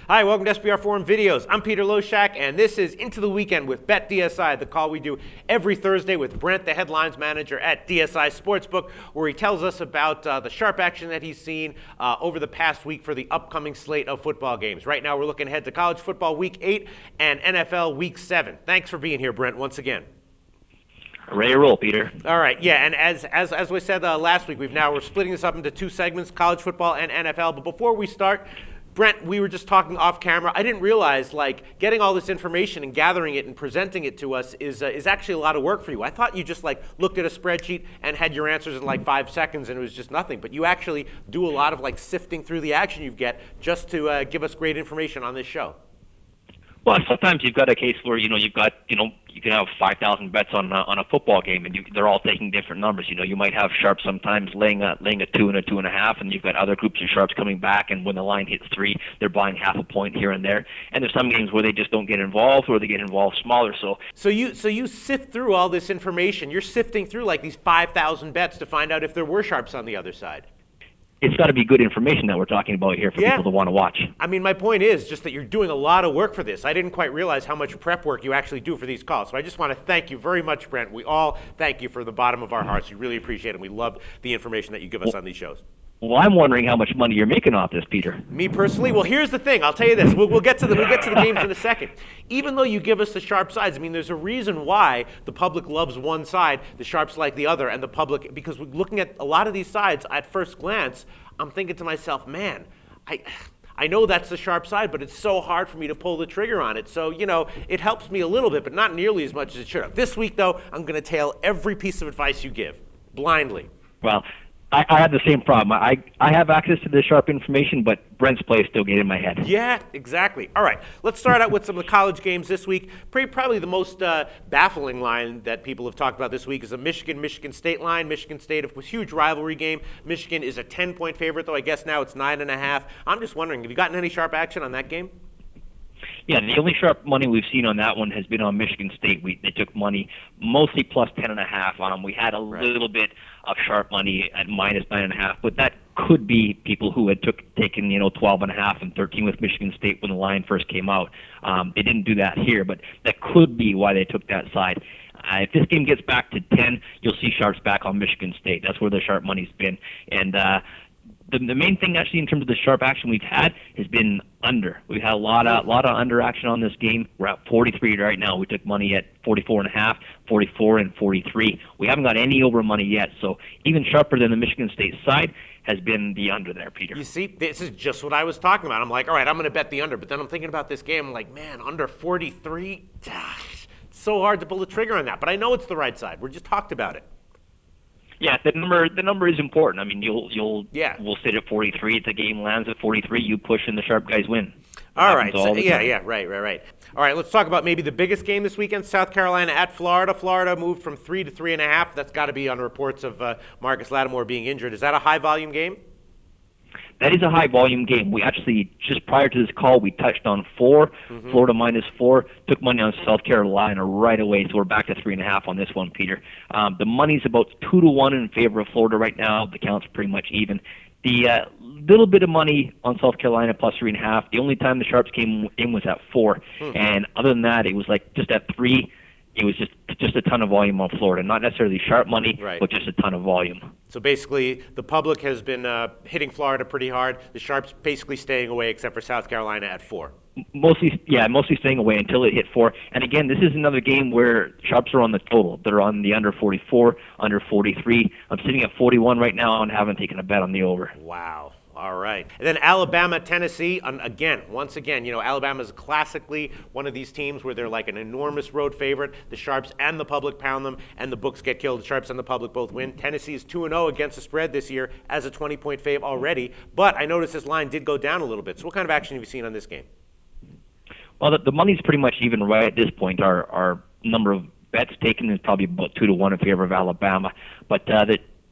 Hi, welcome to SBR Forum Videos. I'm Peter Loshak, and this is Into the Weekend with BetDSI, the call we do every Thursday with Brent, the headlines manager at DSI Sportsbook, where he tells us about the sharp action that he's seen over the past week for the upcoming slate of football games. Right now, we're looking ahead to college football Week 8 and NFL Week 7. Thanks for being here, Brent, once again. Ready to roll, Peter. All right, yeah, and as we said last week, we're splitting this up into two segments, college football and NFL. But before we start, Brent, we were just talking off camera. I didn't realize, getting all this information and gathering it and presenting it to us is actually a lot of work for you. I thought you just, looked at a spreadsheet and had your answers in, 5 seconds and it was just nothing. But you actually do a lot of, sifting through the action you get just to give us great information on this show. Well, sometimes you've got a case where, you can have 5,000 bets on a football game, and they're all taking different numbers. You might have sharps sometimes laying a 2 and a 2.5, and you've got other groups of sharps coming back, and when the line hits 3, they're buying half a point here and there. And there's some games where they just don't get involved, or they get involved smaller. So you sift through all this information. You're sifting through these 5,000 bets to find out if there were sharps on the other side. It's got to be good information that we're talking about here for people to want to watch. I mean, my point is just that you're doing a lot of work for this. I didn't quite realize how much prep work you actually do for these calls. So I just want to thank you very much, Brent. We all thank you from the bottom of our hearts. We really appreciate it. We love the information that you give us on these shows. Well, I'm wondering how much money you're making off this, Peter. Me personally? Well, here's the thing. I'll tell you this. We'll get to the games in a second. Even though you give us the sharp sides, there's a reason why the public loves one side, the sharps like the other, and the public, because we're looking at a lot of these sides at first glance, I'm thinking to myself, man, I know that's the sharp side, but it's so hard for me to pull the trigger on it. So, it helps me a little bit, but not nearly as much as it should have. This week, though, I'm going to tail every piece of advice you give, blindly. Well, I had the same problem. I have access to the sharp information, but Brent's play still get in my head. Yeah, exactly. All right, let's start out with some of the college games this week. Probably the most baffling line that people have talked about this week is the Michigan State line. Michigan State, of course, huge rivalry game. Michigan is a 10-point favorite, though I guess now it's 9.5. I'm just wondering, have you gotten any sharp action on that game? Yeah, the only sharp money we've seen on that one has been on Michigan State. They took money mostly plus 10.5 on them. We had a little bit of sharp money at minus 9.5, but that could be people who had taken 12.5 and 13 with Michigan State when the line first came out. They didn't do that here, but that could be why they took that side. If this game gets back to 10, you'll see sharps back on Michigan State. That's where the sharp money's been, and the main thing actually in terms of the sharp action we've had has been under. We've had a lot of under action on this game. We're at 43 right now. We took money at 44.5, 44, and 43. We haven't got any over money yet, so even sharper than the Michigan State side has been the under there, Peter. You see, this is just what I was talking about. I'm like, all right, I'm going to bet the under, but then I'm thinking about this game. I'm like, man, under 43? It's so hard to pull the trigger on that, but I know it's the right side. We just talked about it. Yeah, the number is important. We'll sit at 43. If the game lands at 43, you push and the sharp guys win. All right. Right. All right, let's talk about maybe the biggest game this weekend, South Carolina at Florida. Florida moved from 3 to 3.5. That's got to be on reports of Marcus Lattimore being injured. Is that a high-volume game? That is a high-volume game. We actually, just prior to this call, we touched on 4, Florida minus 4, took money on South Carolina right away, so we're back to 3.5 on this one, Peter. The money's about 2-1 in favor of Florida right now. The count's pretty much even. The little bit of money on South Carolina plus 3.5, the only time the sharps came in was at 4. And other than that, it was just at 3. It was just a ton of volume on Florida. Not necessarily sharp money, but just a ton of volume. So basically, the public has been hitting Florida pretty hard. The sharps basically staying away, except for South Carolina at 4. Mostly staying away until it hit 4. And again, this is another game where sharps are on the total. They're on the under 44, under 43. I'm sitting at 41 right now and haven't taken a bet on the over. Wow. All right. And then Alabama, Tennessee, once again, Alabama's classically one of these teams where they're like an enormous road favorite. The sharps and the public pound them, and the books get killed. The sharps and the public both win. Tennessee is 2-0 against the spread this year as a 20-point fav already, but I noticed this line did go down a little bit. So what kind of action have you seen on this game? Well, the money's pretty much even right at this point. Our number of bets taken is probably about 2-1 in favor of Alabama, but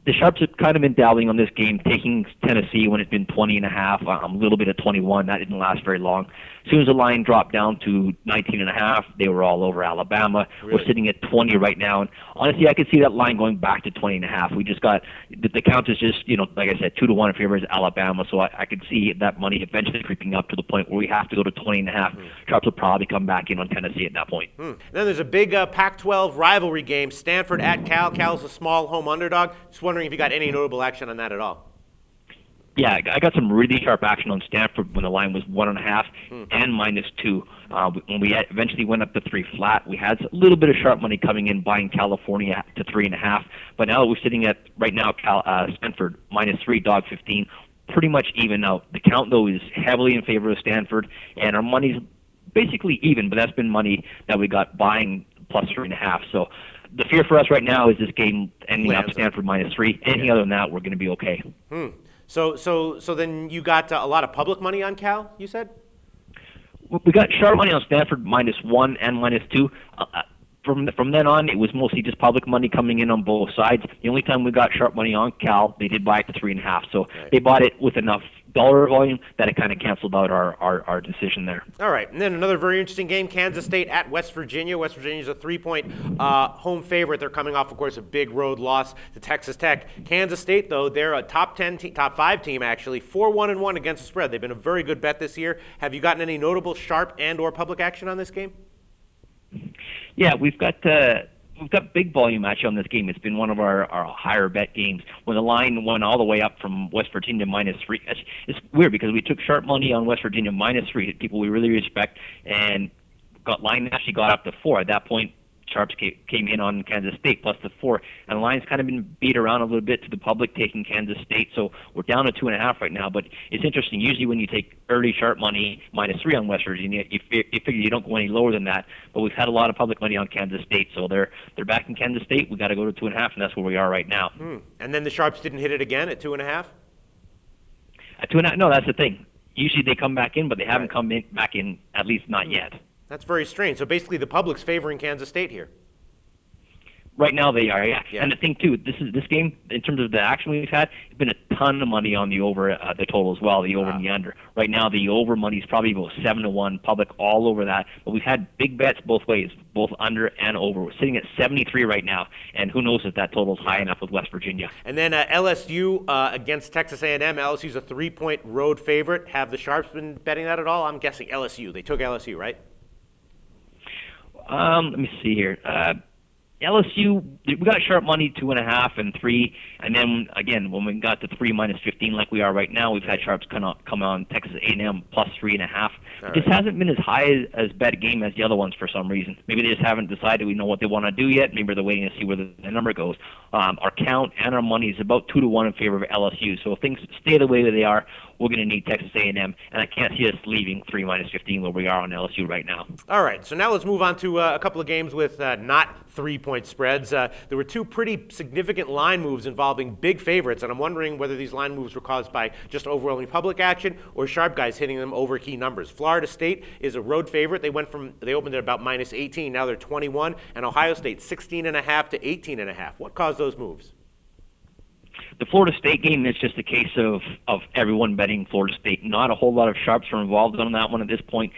The Sharps have kind of been dabbling on this game, taking Tennessee when it's been 20.5, a little bit of 21. That didn't last very long. As soon as the line dropped down to 19.5, they were all over Alabama. Really? We're sitting at 20 right now, and honestly, I could see that line going back to 20.5. We just got the count is just, like I said, 2-1 in favor of Alabama. So I could see that money eventually creeping up to the point where we have to go to 20.5. Sharps will probably come back in on Tennessee at that point. Then there's a big Pac-12 rivalry game, Stanford at Cal. Cal's a small home underdog. Just wondering if you got any notable action on that at all. Yeah, I got some really sharp action on Stanford when the line was 1.5 and -2. When we eventually went up to 3 flat, we had a little bit of sharp money coming in buying California to 3.5. But now we're sitting at right now Stanford -3, dog 15, pretty much even out. The count though is heavily in favor of Stanford, and our money's basically even. But that's been money that we got buying plus 3.5. So the fear for us right now is this game ending up Stanford -3. Anything other than that, we're going to be okay. So then you got a lot of public money on Cal, you said? We got sharp money on Stanford -1 and -2. From then on, it was mostly just public money coming in on both sides. The only time we got sharp money on Cal, they did buy it to 3.5. So they bought it with enough dollar volume that it kind of canceled out our decision there. All right, and then another very interesting game, Kansas State at West Virginia. West Virginia's a 3-point home favorite. They're coming off, of course, a big road loss to Texas Tech. Kansas State, though, they're a top 5 team, actually, 4-1-1 against the spread. They've been a very good bet this year. Have you gotten any notable sharp and or public action on this game? Yeah, we've got big volume actually on this game. It's been one of our higher bet games. When the line went all the way up from West Virginia -3, it's weird because we took sharp money on West Virginia -3, people we really respect, and line actually got up to 4. At that point, Sharps came in on Kansas State plus the 4, and the line's kind of been beat around a little bit to the public taking Kansas State, so we're down to 2.5 right now. But it's interesting. Usually when you take early sharp money -3 on West Virginia, you figure you don't go any lower than that. But we've had a lot of public money on Kansas State, so they're back in Kansas State. We got to go to 2.5, and that's where we are right now. And then the Sharps didn't hit it again at 2.5. At 2.5, no, that's the thing. Usually they come back in, but they haven't come back in, at least not yet. That's very strange. So basically the public's favoring Kansas State here. Right now they are, yeah. And the thing too, this game in terms of the action we've had, it's been a ton of money on the over, the total as well, the over and the under. Right now the over money is probably about 7-1, public all over that. But we've had big bets both ways, both under and over. We're sitting at 73 right now, and who knows if that total is high enough with West Virginia. And then LSU against Texas A&M. LSU's a 3-point road favorite. Have the Sharps been betting that at all? I'm guessing LSU. They took LSU, right? Let me see here. LSU, we got sharp money 2.5 and 3, and then again when we got to 3 -15 like we are right now, we've had sharps come on Texas A&M plus 3.5. This hasn't been as high as bet game as the other ones for some reason. Maybe they just haven't decided we know what they want to do yet. Maybe they're waiting to see where the number goes. Our count and our money is about 2-1 in favor of LSU. So if things stay the way that they are, we're going to need Texas A&M, and I can't see us leaving 3 -15 where we are on LSU right now. All right, so now let's move on to a couple of games with not 3-point spreads. There were 2 pretty significant line moves involving big favorites, and I'm wondering whether these line moves were caused by just overwhelming public action or sharp guys hitting them over key numbers. Florida State is a road favorite. They opened at about -18, now they're 21, and Ohio State 16.5 to 18.5. What caused those moves? The Florida State game is just a case of everyone betting Florida State. Not a whole lot of sharps are involved on that one at this point.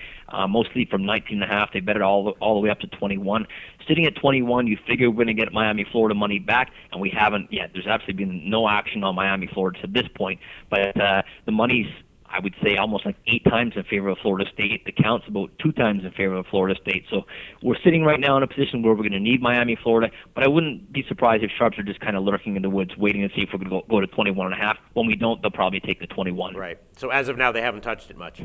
Mostly from 19.5, they bet it all the way up to 21. Sitting at 21, you figure we're going to get Miami, Florida money back, and we haven't yet. There's absolutely been no action on Miami, Florida to this point. But the money's, I would say, almost like 8 times in favor of Florida State. The count's about 2 times in favor of Florida State. So we're sitting right now in a position where we're going to need Miami, Florida, but I wouldn't be surprised if sharps are just kind of lurking in the woods, waiting to see if we're going to go to 21.5. When we don't, they'll probably take the 21. Right. So as of now, they haven't touched it much.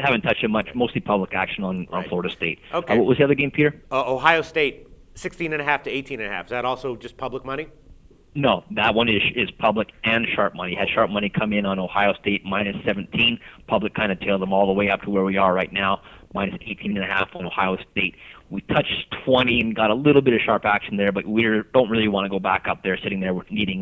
Haven't touched it much. Mostly public action on Florida State. Okay. What was the other game, Peter? Ohio State, 16.5 to 18.5. Is that also just public money? No, that one is public and sharp money. Had sharp money come in on Ohio State -17. Public kind of tailed them all the way up to where we are right now, -18.5 on Ohio State. We touched 20 and got a little bit of sharp action there, but we don't really want to go back up there, sitting there. We're needing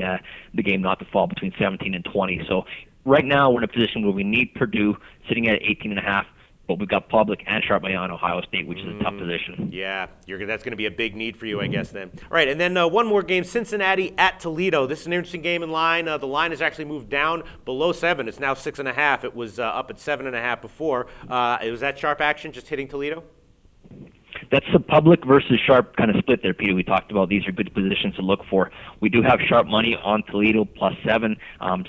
the game not to fall between 17 and 20. So right now we're in a position where we need Purdue sitting at 18.5. but we've got public and sharp money on Ohio State, which is a tough position. Yeah, that's going to be a big need for you, I guess, then. All right, and then one more game, Cincinnati at Toledo. This is an interesting game in line. The line has actually moved down below 7. It's now 6.5. It was up at 7.5 before. It was that sharp action just hitting Toledo? That's the public versus sharp kind of split there, Peter. We talked about these are good positions to look for. We do have sharp money on Toledo +7.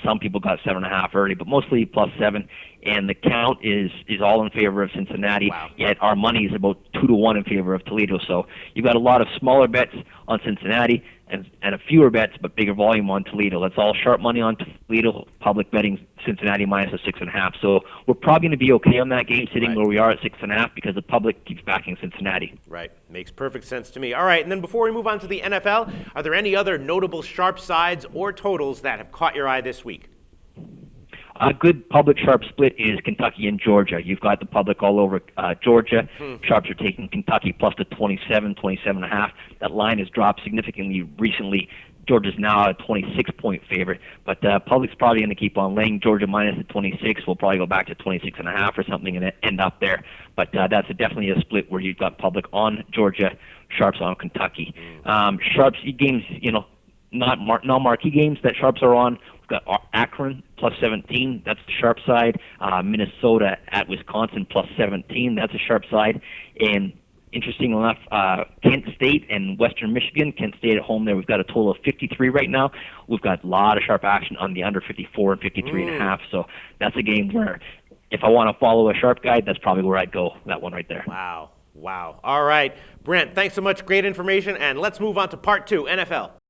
Some people got 7.5 early, but mostly +7. And the count is all in favor of Cincinnati. Wow. Yet our money is about 2-1 in favor of Toledo. So you've got a lot of smaller bets on Cincinnati and a fewer bets, but bigger volume on Toledo. That's all sharp money on Toledo. Public betting Cincinnati -6.5. So we're probably going to be okay on that game, sitting where we are at 6.5, because the public keeps backing Cincinnati. Right. Makes perfect sense to me. All right, and then before we move on to the NFL, are there any other notable sharp sides or totals that have caught your eye this week? A good public sharp split is Kentucky and Georgia. You've got the public all over Georgia. Sharps are taking Kentucky plus the 27.5. That line has dropped significantly recently. Georgia's now a 26-point favorite, but public's probably going to keep on laying. Georgia minus the 26. We'll probably go back to 26.5 or something and end up there. But that's definitely a split where you've got public on Georgia, sharps on Kentucky. Sharps games, non-marquee games that sharps are on. We've got Akron +17. That's the sharp side. Minnesota at Wisconsin +17. That's a sharp side. And interesting enough, Kent State and Western Michigan. Kent State at home there. We've got a total of 53 right now. We've got a lot of sharp action on the under 54 and 53.5. So that's a game where if I want to follow a sharp guide, that's probably where I'd go, that one right there. Wow. All right. Brent, thanks so much. Great information. And let's move on to part 2, NFL.